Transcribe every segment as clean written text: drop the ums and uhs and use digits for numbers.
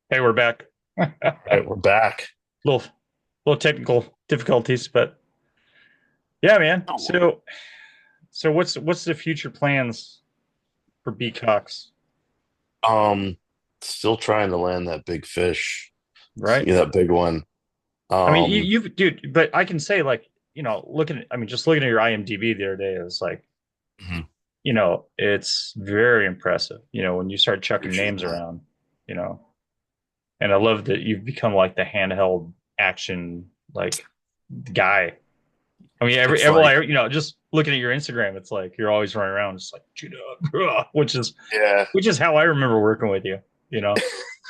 Hey, we're back. All right, we're back. little little technical difficulties, but yeah, man. Oh. So what's the future plans for B Cox, Um, Still trying to land that big fish. right? Yeah, that big one. I mean, Um, dude, but I can say like, looking at, I mean, just looking at your IMDb the other day, it was like, mhm, it's very impressive, when you start chucking appreciate names that. around, you know, and I love that you've become like the handheld action, like, guy. I mean, It's like, just looking at your Instagram, it's like you're always running around just like shoot up, yeah, which is how I remember working with you. You know?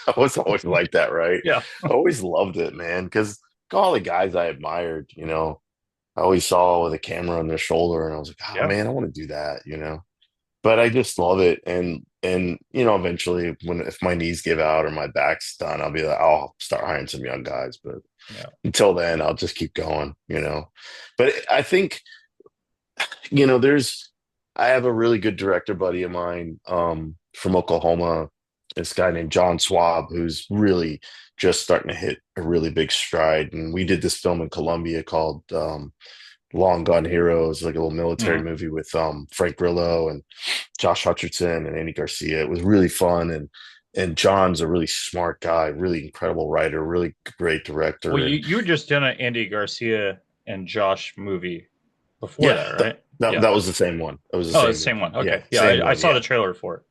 I was always like that, right? Yeah, I always loved it, man, because all the guys I admired, I always saw with a camera on their shoulder, and I was like, oh yeah. man, I want to do that. But I just love it, and eventually, when if my knees give out or my back's done, I'll be like, I'll start hiring some young guys, but Yeah. until then, I'll just keep going. But I think, I have a really good director buddy of mine, from Oklahoma, this guy named John Swab, who's really just starting to hit a really big stride. And we did this film in Colombia called, Long Gone Heroes, like a little military Mhm. movie with, Frank Grillo and Josh Hutcherson and Andy Garcia. It was really fun, and John's a really smart guy, really incredible writer, really great Well, director, you were just done an Andy Garcia and Josh movie before yeah, that, that, right? that Yeah. that was the same one. It was the Oh, it's same the same movie. one. Yeah, Okay. Yeah, same I one. saw the Yeah, trailer for it.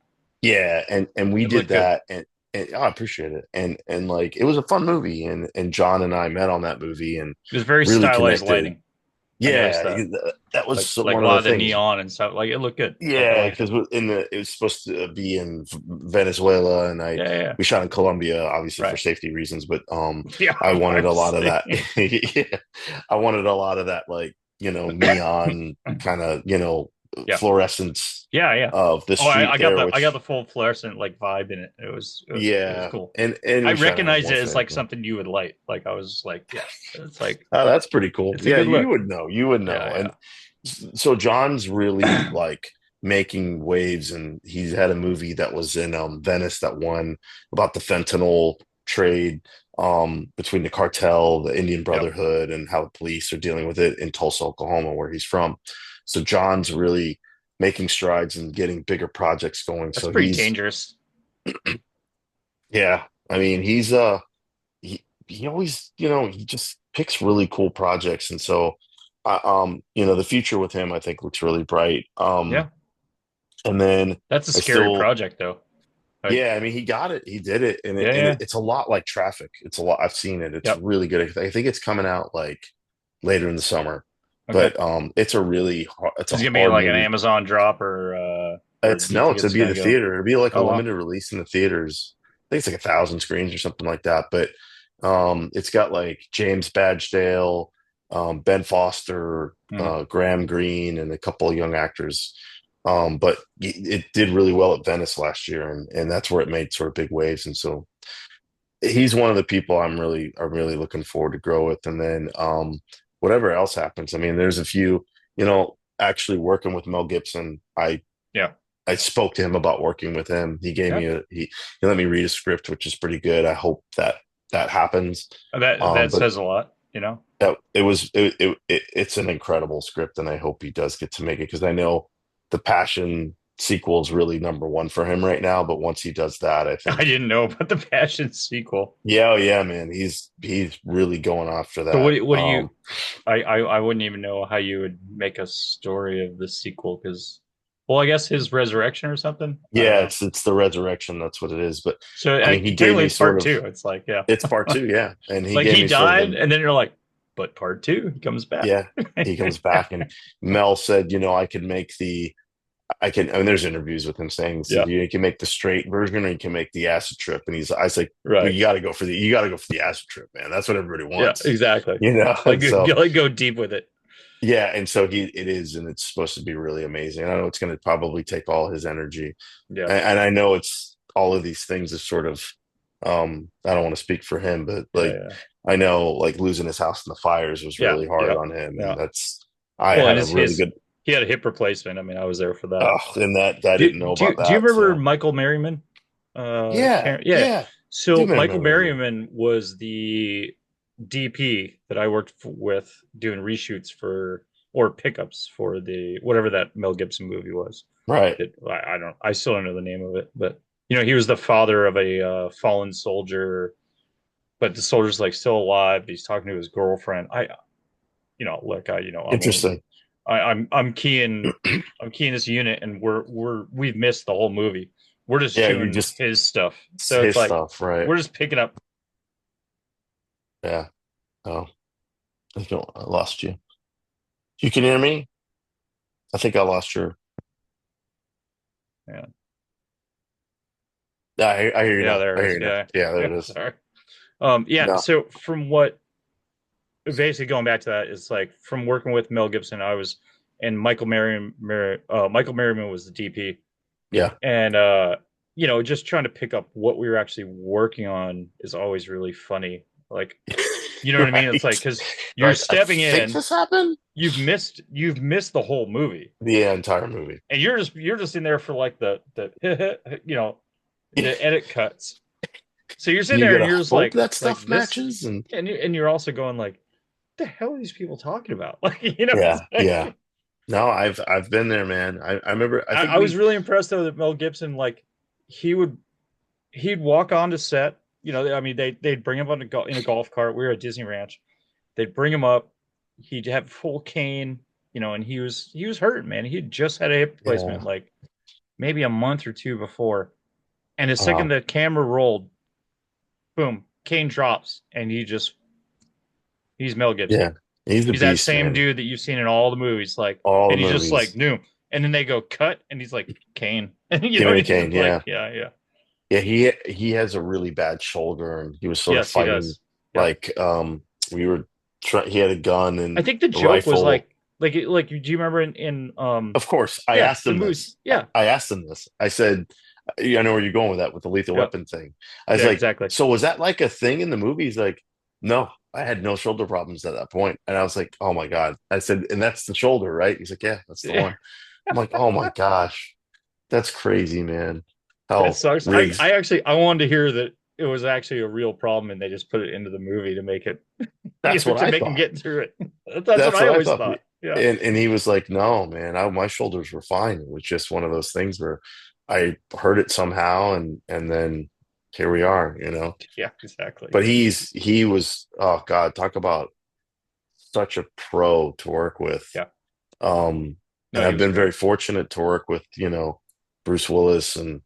yeah, and we It did looked good. that, and I appreciate it, and like it was a fun movie, and John and I met on that movie and It was very really stylized connected. lighting. I noticed Yeah, that. that was Like a one of lot the of the things. neon and stuff. Like it looked good. Like I Yeah, liked because it. it was supposed to be in Venezuela, and I Yeah, yeah, yeah. we shot in Colombia, obviously for Right. safety reasons, but Yeah, I wanted a lot of obviously. that. Yeah, I wanted a lot of that, like neon kind of Yeah. fluorescence Yeah, yeah. of the Oh, street there, I got the which full fluorescent like vibe in it. It was yeah, cool. and I we shot in a recognized more it as like family. something you would like. Like I was like, yeah, it's like Oh, that's pretty cool. it's a Yeah, good you look. would know. You would know. Yeah, And so John's really like making waves, and he's had a movie that was in Venice that won about the fentanyl trade, between the cartel, the Indian yeah. Yep. Brotherhood, and how the police are dealing with it in Tulsa, Oklahoma, where he's from. So John's really making strides and getting bigger projects going. That's So pretty he's dangerous. yeah, I mean he's he always, he just picks really cool projects. And so, the future with him, I think, looks really bright. Yeah. And then That's a I scary still, project though. Like, yeah, I mean, he got it, he did it, and yeah, yeah. it's a lot like Traffic. It's a lot. I've seen it. It's Yep. really good. I think it's coming out like later in the summer, Okay. but it's a Is it gonna be hard like an movie. Amazon drop or It's do you no, think it's gonna it's be in gonna the go? theater. It'll be like a Oh wow. limited release in the theaters. I think it's like 1,000 screens or something like that. But it's got like James Badgedale, Ben Foster, Hmm. Graham Greene, and a couple of young actors. But it did really well at Venice last year, and that's where it made sort of big waves. And so he's one of the people I'm really looking forward to grow with. And then whatever else happens, I mean, there's a few, actually working with Mel Gibson. Yeah. I spoke to him about working with him. He gave Yeah. me he let me read a script, which is pretty good. I hope that happens. That But says a lot, you know? it's an incredible script, and I hope he does get to make it, because I know the Passion sequel is really number one for him right now. But once he does that, I I think, didn't know about the Passion sequel. yeah, oh, yeah, man, he's really going after So that. what do you I wouldn't even know how you would make a story of the sequel because well, I guess his resurrection or something. I don't Yeah, know. it's the resurrection. That's what it is. But So I mean, he gave technically me it's sort part of two. It's like, yeah. it's part two, yeah, and he Like gave he me sort of died, the and then you're like, but part two, he comes back. yeah. He comes back, and Mel said, I mean, there's interviews with him saying, he said, Yeah, you can make the straight version, or you can make the acid trip. And I was like, well, right. you got to go for the acid trip, man. That's what everybody Yeah, wants, exactly. And so, Like go deep with it. yeah. And so it is, and it's supposed to be really amazing. I know it's going to probably take all his energy. Yeah, And I know it's all of these things is sort of, I don't want to speak for him, but yeah, like, yeah, I know like losing his house in the fires was yeah, really hard yeah, on him. yeah. And I Well, and had a really good, he had a hip replacement. I mean, I was there for that. oh, and that I didn't know about Do you that. remember So Michael Merriman? yeah, Yeah. yeah. So do Michael remember that movie. Berryman was the DP that I worked with doing reshoots for or pickups for the whatever that Mel Gibson movie was. Right. I don't I still don't know the name of it, but he was the father of a fallen soldier, but the soldier's like still alive. He's talking to his girlfriend. Look, Interesting. I'm keying this unit, and we've missed the whole movie. We're just Yeah, you shooting just his stuff, it's so it's his like stuff, right? we're just picking up. Yeah. Oh, I lost you. You can hear me? I think I lost your. Yeah, Yeah, I hear you yeah, now. there I it hear is. you now. Yeah, Yeah, there yeah. it is. Sorry. Yeah. No. So from what basically going back to that is like from working with Mel Gibson, I was and Michael Merriman was the DP, Yeah. and just trying to pick up what we were actually working on is always really funny. Like, you know what I mean? It's like Right. because you're Like, I stepping think in, this happened. you've missed the whole movie, The entire movie. and you're just in there for like the the edit cuts. So you're And sitting you there and gotta you're just hope like that like stuff this, matches. And and you're also going like, what the hell are these people talking about? Like, it's yeah, yeah. like No, I've been there, man. I remember. I think I was we. really impressed though that Mel Gibson like he would he'd walk onto set. I mean they'd bring him in a golf cart. We were at Disney Ranch. They'd bring him up. He'd have full cane, and he was hurt, man. He'd just had a hip replacement Yeah. like maybe a month or two before. And the second Wow. the camera rolled, boom, cane drops, and he's Mel Yeah. Gibson. He's a He's that beast, same man. dude that you've seen in all the movies, like, All the and he's just like movies. new. And then they go cut, and he's like Kane, and Give me he's Kane. just like, Yeah. yeah, yeah, Yeah. He has a really bad shoulder, and he was sort of yes, he fighting does. Yep. like we were. He had a gun I and think the a joke was rifle. like, do you remember in Of course, I yeah, asked the him movies, this. yeah, I asked him this. I said, I know where you're going with that, with the lethal yeah, weapon thing. I was yeah, like, exactly. so was that like a thing in the movie? He's like, no, I had no shoulder problems at that point. And I was like, oh my God. I said, and that's the shoulder, right? He's like, yeah, that's the Yeah, one. I'm like, oh my gosh, that's crazy, man. it How sucks. I Riggs, actually I wanted to hear that it was actually a real problem, and they just put it into the movie to make it, that's what to I make him thought. get through it. That's what That's I what I always thought. thought. Yeah, And he was like, no, man, my shoulders were fine. It was just one of those things where I heard it somehow and then here we are, you know. yeah, exactly. But he was, oh God, talk about such a pro to work with. Yeah, Um, no, and he I've was been very great. fortunate to work with, Bruce Willis and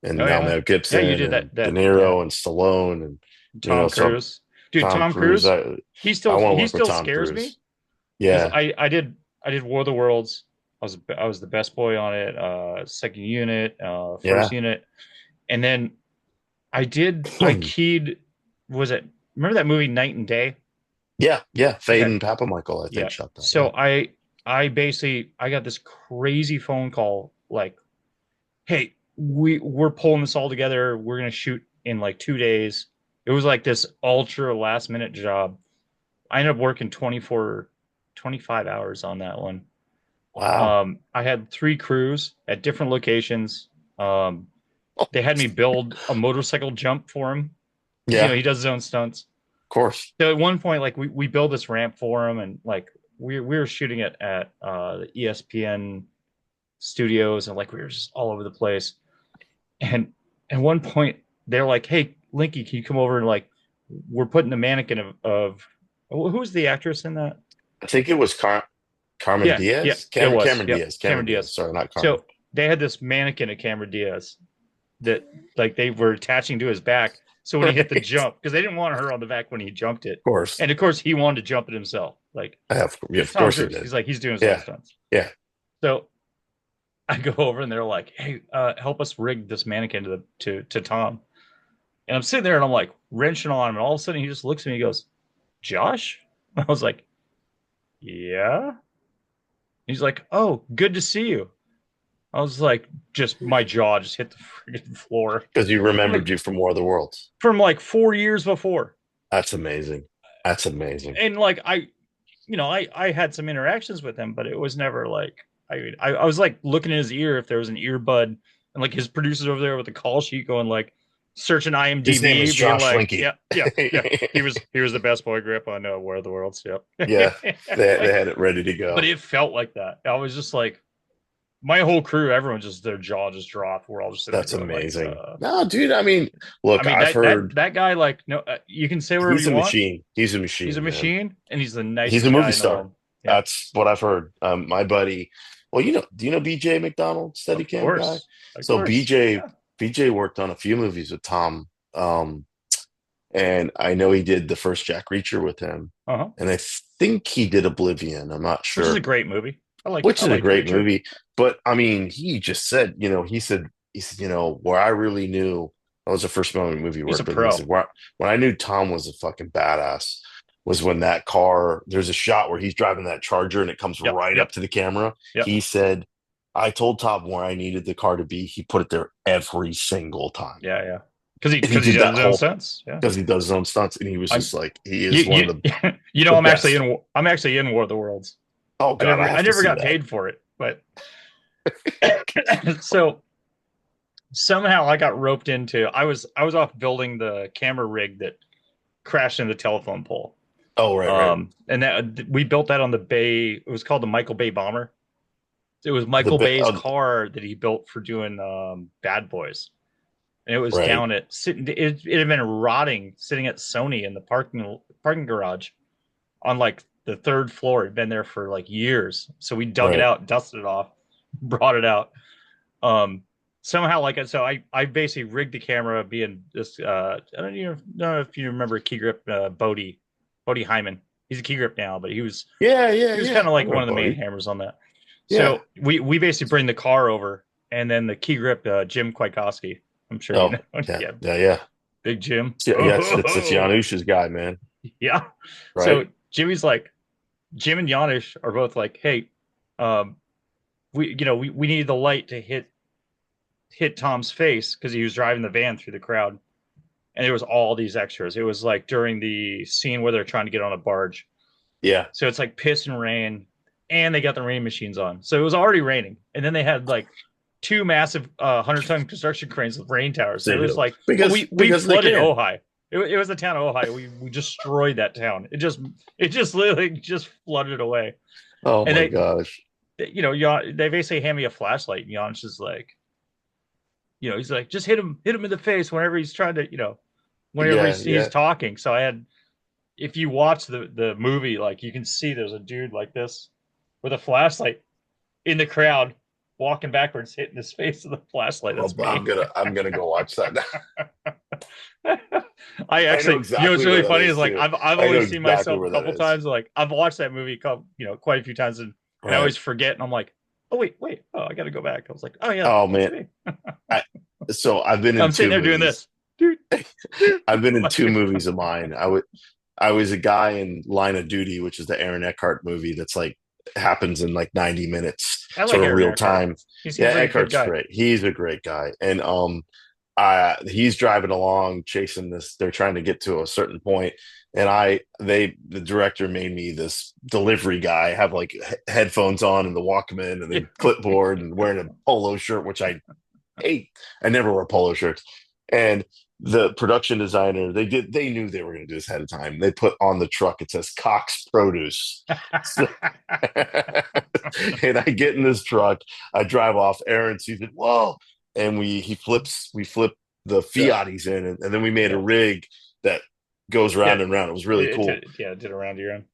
Oh now yeah, Mel yeah. You Gibson did and De yeah. Niro and Stallone and Tom so Cruise, dude. Tom Tom Cruise. Cruise, I want to he work with still Tom scares me Cruise. because Yeah. I did War of the Worlds. I was the best boy on it. Second unit, first Yeah. unit, and then I keyed. Was it remember that movie Night and Day? Yeah, yeah. Fade Okay, and Papa Michael, I think, yeah. shot that. Yeah. So I basically I got this crazy phone call like, hey, we're pulling this all together. We're gonna shoot in like 2 days. It was like this ultra last minute job. I ended up working 25 hours on that one. Wow. I had three crews at different locations. Um, Oh, they had me build a motorcycle jump for him because yeah, he does his own stunts. of course. So at one point, like we built this ramp for him, and like we were shooting it at the ESPN studios, and like we were just all over the place. And at one point, they're like, "Hey, Linky, can you come over and like we're putting the mannequin of who's the actress in that?" I think it was Carmen Yeah, yeah, Diaz. it was. Cameron Yep, Diaz. Cameron Cameron Diaz. Diaz. Sorry, not Carmen. So they had this mannequin of Cameron Diaz that like they were attaching to his back. So when he hit the Right. jump, because they didn't want her on the back when he jumped it, Of course. and of course he wanted to jump it himself. Like Yeah, it's of Tom course he Cruise. did. He's doing his own Yeah. stunts. Yeah. So I go over and they're like, "Hey, help us rig this mannequin to Tom." And I'm sitting there and I'm like wrenching on him, and all of a sudden he just looks at me and he goes, "Josh?" I was like, "Yeah." He's like, "Oh, good to see you." I was like, just my jaw just hit the freaking floor. Because you I'm remembered like, you from War of the Worlds. from like 4 years before. That's amazing. That's amazing. And like I had some interactions with him, but it was never like I was like looking in his ear if there was an earbud, and like his producers over there with the call sheet going like, searching His name is IMDb, being Josh like, Linky. yeah, yeah, yeah. He was the best boy grip on War of the Worlds. Yep. Yeah, they Like, had it ready to but go. it felt like that. I was just like, my whole crew, everyone just their jaw just dropped. We're all just sitting there That's going like, amazing. No, dude, I mean, I look, mean I've heard that guy, like, no, you can say whatever he's you a want. machine. He's a He's a machine, man. machine, and he's the He's a nicest guy movie in the star. world. Yeah, That's what I've heard. My buddy, well, do you know BJ McDonald, of Steadicam guy? course, of So course. Yeah. BJ worked on a few movies with Tom. And I know he did the first Jack Reacher with him. Uh-huh. And I think he did Oblivion. I'm not Which is a sure, great movie. which I is a liked great Reacher. movie. But I mean, he just said, where I really knew that was the first movie he He's a worked with. And he pro. said, when I knew Tom was a fucking badass was when that car, there's a shot where he's driving that Charger and it comes Yep, right up yep, to the camera. yep. He said, I told Tom where I needed the car to be. He put it there every single time. Yeah, yeah. Because And he he did does that his own whole stunts. Yeah. because he does his own stunts, and he was I'm just like he you is one of you the I'm actually best. in War of the Worlds. Oh God, I I have to never see got that. paid for it, but so somehow I got roped into. I was off building the camera rig that crashed into the telephone pole. Oh right. And that we built that on the Bay. It was called the Michael Bay Bomber. It was The Michael bit. Bay's car that he built for doing Bad Boys, and it was Right. down at sitting. It had been rotting, sitting at Sony in the parking garage on like the third floor. It'd been there for like years. So we dug it Right. out, dusted it off, brought it out. Um, somehow, I basically rigged the camera being this. I don't even know if you remember Key Grip Bodie Hyman. He's a Key Grip now, but Yeah. Yeah. he was kind Yeah. of I like one remember of the main Bodie. hammers on that. Yeah. So we basically bring the car over, and then the Key Grip Jim Kwiatkowski. I'm sure you Oh know. yeah. Yeah, Yeah. Yeah. Big Jim. Yeah. Yes. It's Oh, Janusz's guy, man. yeah. So Right. Jimmy's like, Jim and Janusz are both like, hey, um, we needed the light to hit Tom's face because he was driving the van through the crowd, and there was all these extras. It was like during the scene where they're trying to get on a barge, Yeah. so it's like piss and rain, and they got the rain machines on, so it was already raining, and then they had like two massive 100-ton construction cranes with rain towers. So They it was do like, well, we because they flooded can. Ojai. It was the town of Ojai. We destroyed that town. It just literally just flooded away. Oh And my gosh. they basically hand me a flashlight, and Jan's just like, he's like, just hit him in the face whenever he's trying to, whenever Yeah. he's Yeah. talking. So if you watch the movie, like you can see there's a dude like this with a flashlight in the crowd, walking backwards, hitting his face with a flashlight. Well, That's me. I'm gonna go watch that now. I I know actually, what's exactly where really that funny is is like too. I've I know only seen exactly myself a where that couple is. times. Like I've watched that movie, quite a few times, and I Right. always forget, and I'm like, oh wait, oh I got to go back. I was like, oh yeah, Oh that's man. me. I, so I've been in I'm sitting two there doing movies. this, dude, dude. I've been in two Like, movies of mine. I was a guy in Line of Duty, which is the Aaron Eckhart movie that's like happens in like 90 minutes, I like sort of Aaron real Eckhart. time. He seems Yeah, like a good Eckhart's guy. great. He's a great guy. And he's driving along chasing this, they're trying to get to a certain point, and the director made me this delivery guy, have like headphones on and the Walkman and Yeah. the clipboard and wearing a polo shirt, which I hate. I never wear polo shirts. And the production designer, they knew they were going to do this ahead of time. They put on the truck, it says Cox Produce. So, and I get in this truck, I drive off. Aaron sees it, whoa, and we flip the Yeah, Fiat he's in, and then we made a yeah, rig that goes yeah. round and round. It was really cool. It did around your own.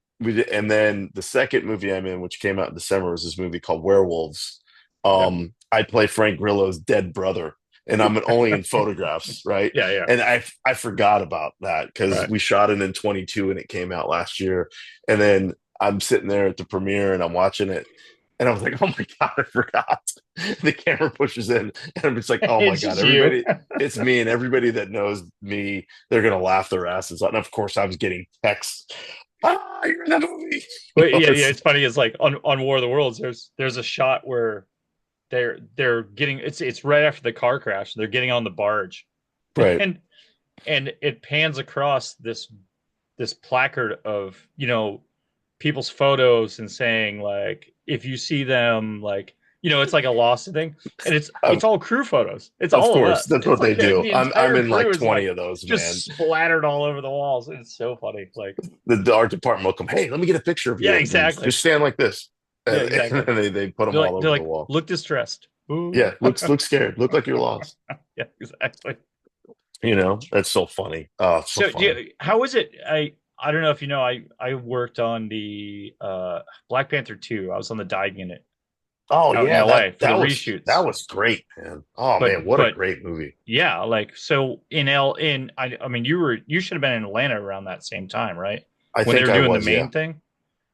And then the second movie I'm in, which came out in December, was this movie called Werewolves. Yeah, I play Frank Grillo's dead brother, and I'm only in photographs, right? yeah, yeah. And I forgot about that because Right. we shot it in 22 and it came out last year. And then I'm sitting there at the premiere and I'm watching it, and I was like, oh my God, I forgot. The camera pushes in, and I'm just like, oh my It's God, just you. everybody, it's me, and everybody that knows me, they're gonna laugh their asses off. And of course, I was getting texts. You're in that movie. But yeah, yeah. It's funny. It's like on War of the Worlds. There's a shot where they're getting it's right after the car crash. They're getting on the barge, right, and it pans across this placard of people's photos and saying like, if you see them, like, it's like a lost thing, and it's Of, it's all crew photos. It's of all of course, us. that's It's what they like do. the I'm entire in crew like is 20 like of those, man. just splattered all over the walls. It's so funny. Like, The art department will come, hey, let me get a picture of yeah, you, and exactly. just stand like this, Yeah, and exactly. then they put them They're all like they're over the like wall. look distressed. Ooh. Yeah, look scared, look like you're lost. Yeah, exactly. That's so funny. Oh, it's so So, funny. how is it? I don't know if you know. I worked on the Black Panther 2. I was on the dying unit Oh out in yeah, LA for the that reshoots. was great, man. Oh man, But what a but great movie. yeah, like so I mean you should have been in Atlanta around that same time, right? I When they think were I doing the was, yeah. main thing.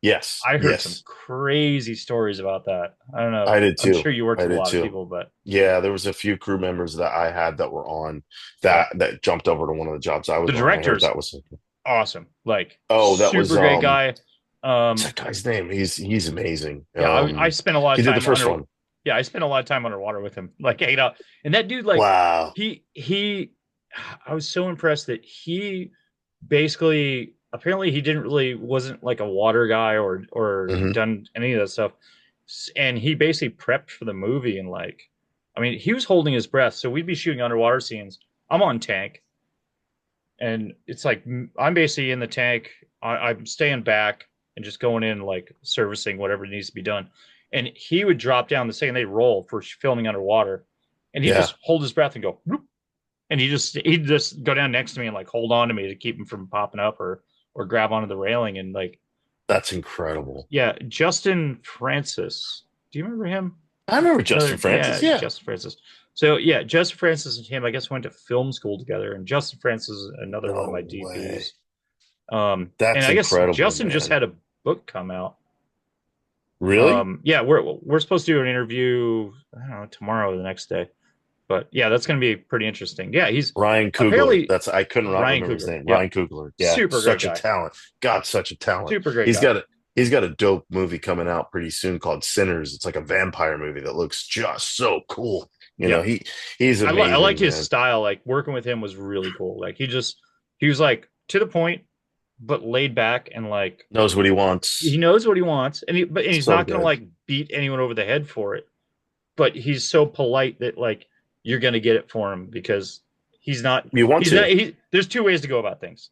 Yes, I heard some yes, crazy stories about that. I don't know. I did I'm too. sure you worked I with a did lot of too. people, but Yeah, there was a few crew members that I had that were on yeah. that jumped over to one of the jobs I The was on. I heard director's that was awesome. Like oh, that was super great guy. what's that guy's name? He's amazing. Yeah, I spent a lot He of did the time first under. one. Yeah, I spent a lot of time underwater with him. Like hanging out, and that dude, like Wow. he, I was so impressed that he basically apparently he didn't really wasn't like a water guy or Hmm. done any of that stuff, and he basically prepped for the movie and like, I mean, he was holding his breath. So we'd be shooting underwater scenes. I'm on tank, and it's like I'm basically in the tank. I'm staying back and just going in like servicing whatever needs to be done. And he would drop down the second they roll for filming underwater, and he'd Yeah, just hold his breath and go, whoop, and he'd just go down next to me and like hold on to me to keep him from popping up or grab onto the railing and like that's incredible. yeah, Justin Francis. Do you remember him? I remember Justin Another Francis. yeah, Yeah. Justin Francis. So yeah, Justin Francis and him, I guess, went to film school together. And Justin Francis is another one of my No way. DPs. And That's I guess incredible, Justin just man. had a book come out. Really? Yeah, we're supposed to do an interview. I don't know, tomorrow or the next day. But yeah, that's going to be pretty interesting. Yeah, he's Ryan Coogler. apparently That's I couldn't Ryan remember his Coogler. name. Yep, Ryan Coogler. Yeah, super great such a guy. talent. God, such a talent. Super great He's guy. got a he's got a dope movie coming out pretty soon called Sinners. It's like a vampire movie that looks just so cool. Yep. He's I liked amazing, his man. style. Like working with him was really cool. Like he was like to the point, but laid back and like Knows what he he wants. knows what he wants, and he's So not gonna good. like beat anyone over the head for it. But he's so polite that like you're gonna get it for him because You want he's not to. he. There's two ways to go about things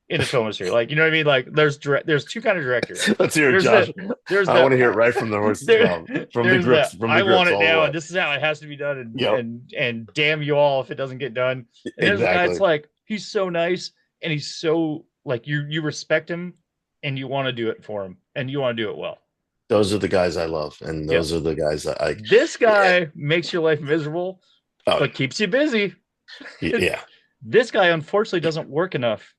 in the film industry. Like you know what I mean? Like there's two kind of directors. Let's hear it, There's Josh. the there's I want the to hear it right from the horse's there mouth, there's the from the I want grips it all the now way. and this is how it has to be done Yep, and damn you all if it doesn't get done. And there's the guy it's exactly. like he's so nice and he's so like you respect him and you want to do it for him and you want to do it well. Those are the guys I love, and Yeah. those are the guys that I. This Yeah. guy makes your life miserable Oh but keeps you busy. yeah, This guy unfortunately doesn't work enough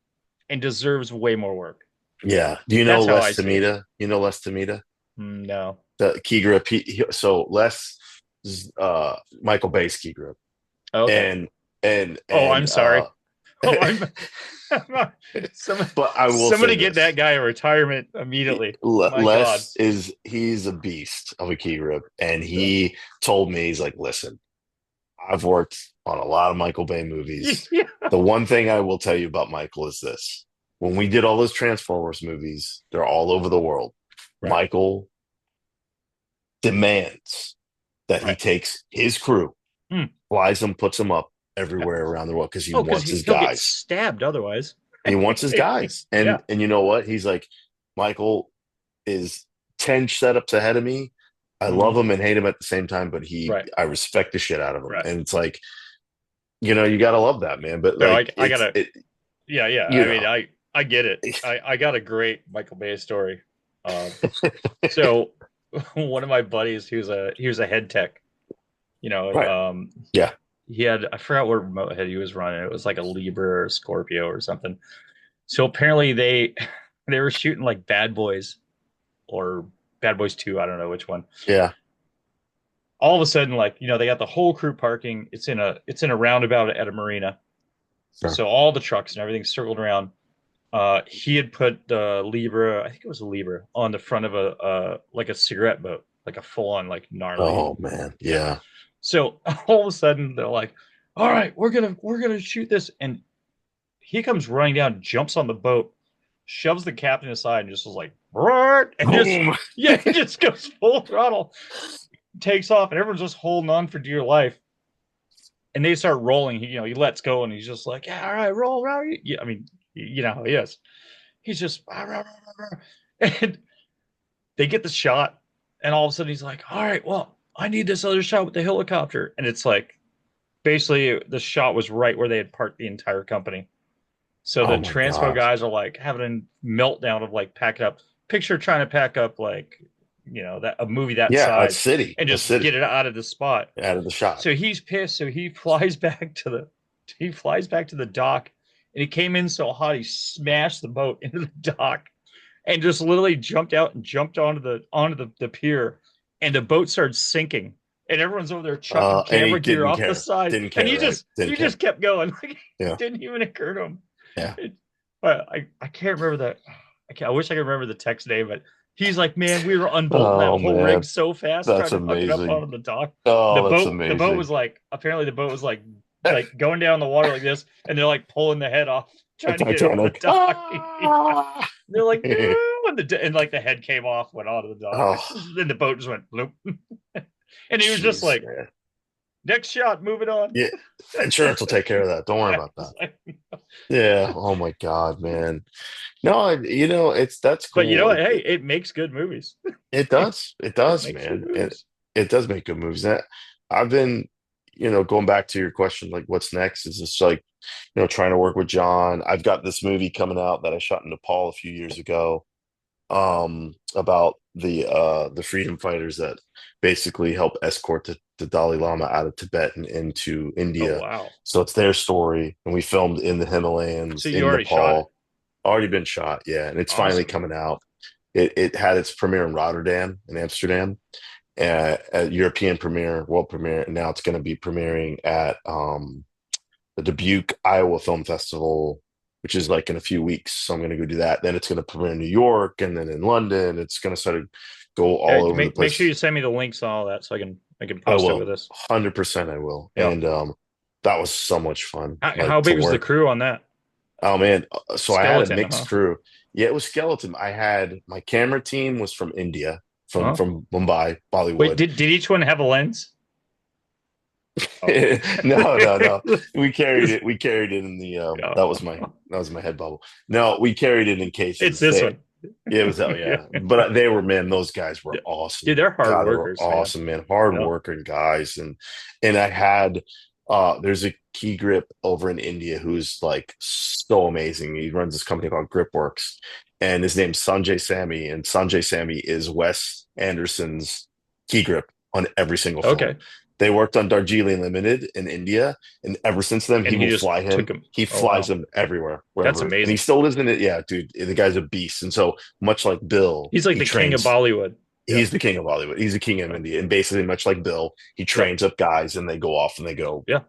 and deserves way more work. yeah. Do you know That's how I Les see it. Tamita? You know Les Tamita? No. The key grip. So Les, is, Michael Bay's key grip, Okay. and Oh, I'm sorry. Oh, I'm some, but I will say somebody get that this. guy a retirement immediately. My God. Les he's a beast of a key grip, and Yeah. he told me he's like, listen, I've worked on a lot of Michael Bay movies. Yeah. The one thing I will tell you about Michael is this: when we did all those Transformers movies, they're all over the world. Right. Michael demands that he Right. takes his crew, Hmm. flies them, puts them up Yeah. everywhere around the world because he Oh, because wants his he'll get guys. stabbed otherwise. He wants his guys. Yeah. And you know what? He's like, Michael is 10 setups ahead of me. I love Mhm. him and hate him at the same time, but Right. I respect the shit out of him. Right. And it's like, you gotta love that, man. But No, like, I gotta. Yeah. Yeah. you I mean, know, I get it. I got a great Michael Bay story. So one of my buddies, he was a head tech. You know, right. Yeah. he had I forgot what remote head he was running. It was like a Libra or a Scorpio or something. So apparently they they were shooting like Bad Boys or Bad Boys 2, I don't know which one. Yeah. All of a sudden, like, they got the whole crew parking. It's in a roundabout at a marina. Sure. So all the trucks and everything circled around. He had put the Libra, I think it was a Libra, on the front of a like a cigarette boat, like a full on like gnarly. Oh man. Yeah. Yeah. So all of a sudden they're like, "All right, we're gonna shoot this," and he comes running down, jumps on the boat, shoves the captain aside, and just was like, "Roar," and just Boom. yeah, he just goes full throttle. takes off, and everyone's just holding on for dear life. And they start rolling. He lets go, and he's just like, "Yeah, all right, roll, roll." Yeah, I mean, you know how he is. He's just, "Ah, rah, rah, rah, rah." And they get the shot, and all of a sudden he's like, "All right, well, I need this other shot with the helicopter." And it's like basically the shot was right where they had parked the entire company. So the Oh my transpo gosh. guys are like having a meltdown of like packing up. Picture trying to pack up like that a movie that Yeah, size and a just get city it out of the spot. out of the shot. So he's pissed. So he flies back to the dock, and he came in so hot he smashed the boat into the dock, and just literally jumped out and jumped onto the pier, and the boat started sinking, and everyone's over there chucking And he camera gear didn't off the care. side, Didn't and care, he right? just Didn't he care. just kept going. Like it Yeah. didn't even occur to him. Yeah. It, I can't remember that. I wish I could remember the text name, but he's like, man, we were unbolting that Oh whole man, rig so fast that's trying to hook it up amazing. onto the dock. The Oh, that's boat the boat amazing. was like apparently the boat was like going down the water like this, and they're like pulling the head off, A trying to get it off the Titanic. dock. Ah! They're like, no, and like the head came off, went onto the dock. Oh, Then the boat just went bloop, and he was just jeez, like, man. next shot, moving on. Yeah, insurance will take care of that. Don't worry Yeah, about that. it's like, Yeah. Oh my God, man. No, it's that's but you cool. know what? Hey, it makes good movies. It it does. It does, makes good man. It movies. it does make good movies. That I've been, going back to your question, like what's next is just like, trying to work with John. I've got this movie coming out that I shot in Nepal a few years ago, about the freedom fighters that basically help escort the Dalai Lama out of Tibet and into Oh India. wow! So it's their story, and we filmed in the So Himalayas you in already shot it. Nepal. Already been shot, yeah, and it's finally Awesome. coming out. It had its premiere in Rotterdam, in Amsterdam, at European premiere, world premiere, and now it's going to be premiering at the Dubuque, Iowa Film Festival, which is like in a few weeks. So I'm going to go do that. Then it's going to premiere in New York, and then in London. It's going to sort of go Yeah, all over the make sure place. you send me the links and all that so I can I post it will, with this. 100% I will. Yeah. And that was so much fun, How like to big was the work. crew on that? Oh man, so I had a Skeleton, mixed huh? crew. Yeah, it was skeleton. I had my camera team was from India, from Huh? Mumbai, Wait, Bollywood. did each one have a lens? Oh, No, no, no. We carried it. We carried it in the yeah. that was my head bubble. No, we carried it in It's cases. this one. It was, oh Yeah. yeah. But they were, man, those guys were Yeah. Dude, awesome. they're hard God, they were workers, man. awesome, man. Hard Yeah. working guys. And I had there's a key grip over in India who's like so amazing. He runs this company called Gripworks, and his name's Sanjay Sami, and Sanjay Sami is Wes Anderson's key grip on every single film. Okay. They worked on Darjeeling Limited in India, and ever since then, And he he will just fly took him. him. He Oh flies wow. him everywhere, That's wherever, and he amazing. still lives in it. Yeah, dude, the guy's a beast. And so much like Bill, He's like he the king of trains. Bollywood. Yeah. He's the king of Hollywood. He's the king of Yeah. India, and basically, much like Bill, he Yeah. trains up guys, and they go off and they go, Yeah.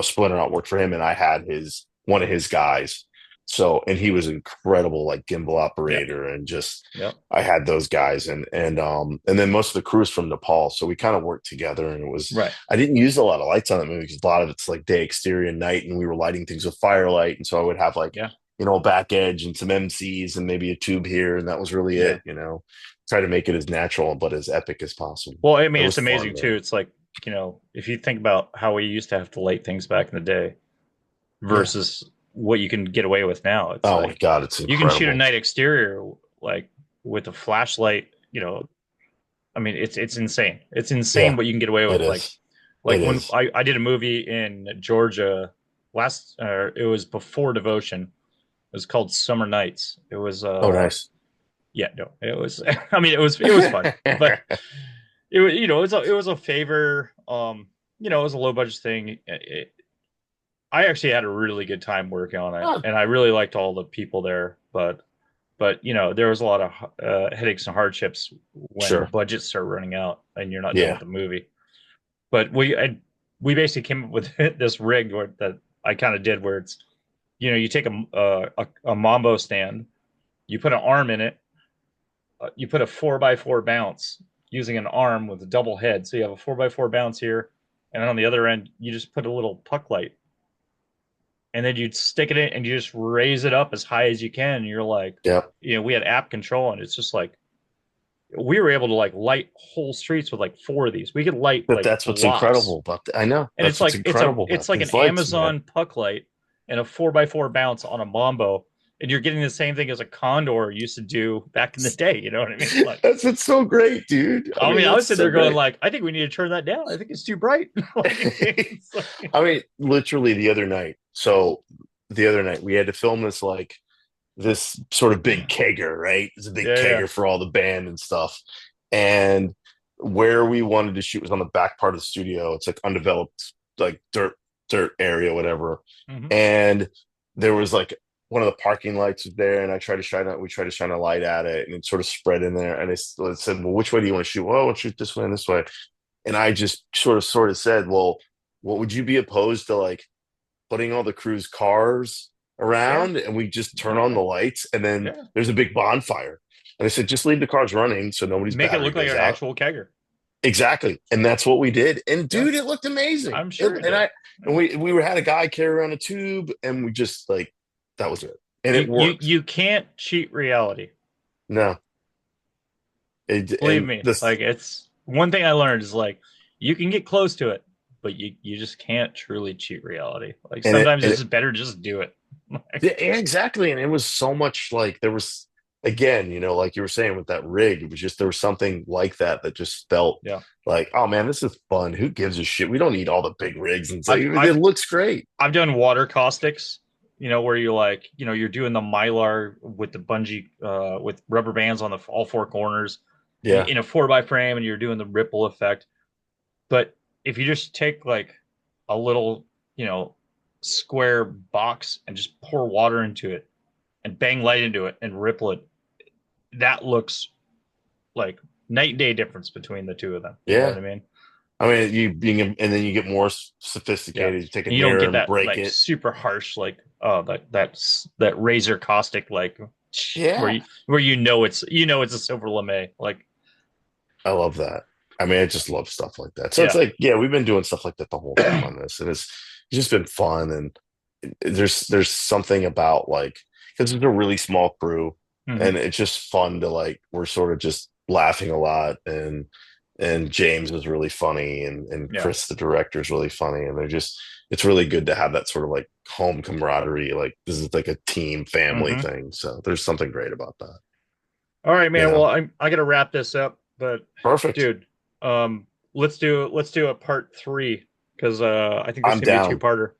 splinter out work for him. And I had his one of his guys. So, and he was incredible, like gimbal Yeah. operator, and just Yeah. I had those guys, and then most of the crew is from Nepal, so we kind of worked together, and it was Right. I didn't use a lot of lights on that movie because a lot of it's like day exterior and night, and we were lighting things with firelight, and so I would have like Yeah. a back edge and some MCs and maybe a tube here, and that was really Yeah. it. Try to make it as natural but as epic as possible. Well, I It mean, was it's fun, amazing too. man. It's like, if you think about how we used to have to light things back in the day Yeah. versus what you can get away with now. It's Oh my like God, it's you can shoot a incredible. night exterior like with a flashlight, I mean, it's insane. It's insane Yeah, what you can get away it with. Like is. It like when is. I did a movie in Georgia it was before Devotion. It was called Summer Nights. It was Oh, nice. yeah, no, it was I mean it was fun. But it was a favor. It was a low budget thing. I actually had a really good time working on it, Oh, and I really liked all the people there. But there was a lot of headaches and hardships when sure. budgets start running out and you're not done with Yeah. the movie. But we basically came up with this rig that I kind of did where it's you take a mambo stand, you put an arm in it, you put a 4x4 bounce using an arm with a double head, so you have a 4x4 bounce here, and on the other end you just put a little puck light, and then you'd stick it in and you just raise it up as high as you can, and you're like, Yep. we had app control, and it's just like we were able to like light whole streets with like four of these. We could light But like that's what's blocks, incredible about I know and that's it's what's like incredible it's about like an these lights, man. Amazon puck light and a 4x4 bounce on a Mambo, and you're getting the same thing as a Condor used to do back in the day. You know what I mean? Like, That's what's so great, dude. I I mean, mean, I was that's sitting so there going great. like, I think we need to turn that down. I think it's too bright. Like, it's like, I mean, literally the other night. So the other night we had to film this sort of big kegger, right? It's a big yeah, yeah. kegger for all the band and stuff. And where we wanted to shoot was on the back part of the studio. It's like undeveloped, like dirt area, whatever. Hmm. And there was like one of the parking lights was there, and we tried to shine a light at it, and it sort of spread in there. And it said, "Well, which way do you want to shoot?" Well, I want to shoot this way and this way. And I just sort of said, "Well, what would you be opposed to like putting all the crew's cars Yeah, around and we just turn on yeah, the lights and then yeah. there's a big bonfire?" And I said, "Just leave the cars running so nobody's Make it battery look like goes an out." actual kegger. Exactly. And that's what we did. And Yeah, dude, it looked amazing. I'm sure it And did. I and we were had a guy carry around a tube, and we just like that was it. And it worked. You can't cheat reality. No. Believe And me. this Like, it's one thing I learned is like you can get close to it, but you just can't truly cheat reality. Like sometimes and it's it just better to just do it. yeah, Like, exactly. And it was so much like there was again, like you were saying with that rig, it was just there was something like that that just felt yeah. like, oh man, this is fun. Who gives a shit? We don't need all the big rigs and say I've it I've looks great. I've done water caustics, where you like, you're doing the mylar with the bungee, with rubber bands on the all four corners Yeah. in a 4x frame, and you're doing the ripple effect. But if you just take like a little, you know, square box and just pour water into it and bang light into it and ripple it, that looks like night and day difference between the two of them. You know what Yeah. I mean? I mean, and then you get more Yeah. sophisticated. You take a And you don't mirror get and that break like it. super harsh, like, oh, that razor caustic, like, where Yeah. it's a silver lame. Like, I love that. I mean, I just love stuff like that. So it's yeah. like, yeah, we've been doing stuff like that the whole time on this, and it's just been fun. And there's something about like because it's a really small crew, Hmm. and it's just fun to like we're sort of just laughing a lot, and James is really funny, and Yeah. Chris the director is really funny, and it's really good to have that sort of like home camaraderie. Like this is like a team family Hmm. thing. So there's something great about that. All right, You man. Well, know, I gotta wrap this up, but perfect. dude, let's do a part three because I think this is I'm gonna be a two down. parter.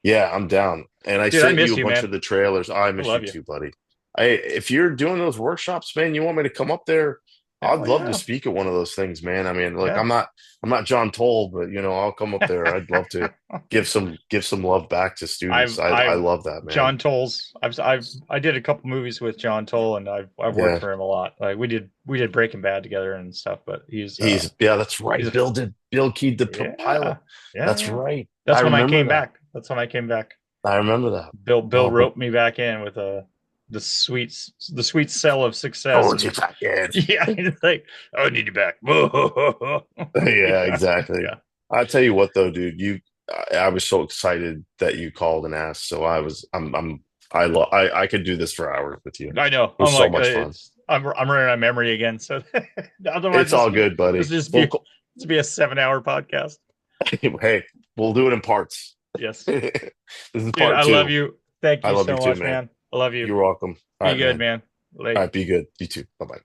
Yeah, I'm down. And I Dude, I sent you miss a you, bunch man. of the trailers. I I miss you love you. too, buddy. If you're doing those workshops, man, you want me to come up there? I'd Hell love to yeah, speak at one of those things, man. I mean, like yeah. I'm not John Toll, but I'll come up there. I'd love to give some love back to students. I I've love that, man. John Toll's. I did a couple movies with John Toll, and I've worked Yeah. for him a lot. Like we did Breaking Bad together and stuff. But Yeah, that's right. he's a, Bill keyed the yeah, pilot. yeah, That's yeah. right. I That's when I remember came that. back. That's when I came back. I remember that. Bill Oh, but roped me back in with the sweet cell of success, told you and back in. yeah, he's like, I need you back. Yeah, Yeah, exactly. yeah, I tell you what though, dude, I was so excited that you called and asked. So I could do this for hours with you. It I know. was I'm so like, much fun. I'm running out of memory again. So otherwise, It's all good, this buddy. just be Well, this be a 7 hour podcast. hey, we'll do it in parts. Yes, This is dude, part I love two. you. Thank I you love you so too, much, man. man. I love you. You're welcome. All Be right, good, man. man. All Late. right, be good. You too. Bye bye.